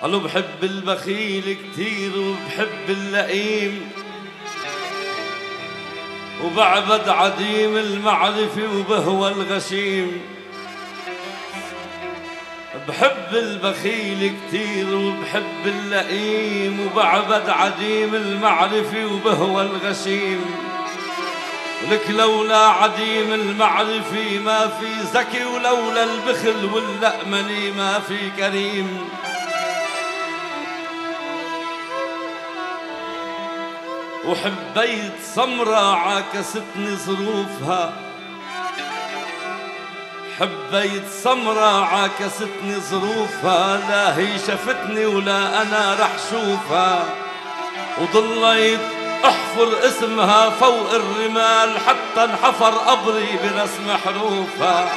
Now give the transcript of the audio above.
قالوا بحب البخيل كتير وبحب اللئيم، وبعبد عديم المعرفة وبهوى الغشيم. بحب البخيل كتير وبحب اللئيم، وبعبد عديم المعرفة وبهوى الغشيم. ولك لولا عديم المعرفة ما في ذكي، ولولا البخل واللأمني ما في كريم. وحبيت سمرة عاكستني ظروفها، حبيت سمرة عاكستني ظروفها، لا هي شفتني ولا أنا رح شوفها. وضليت احفر اسمها فوق الرمال حتى انحفر قبري برسم حروفها.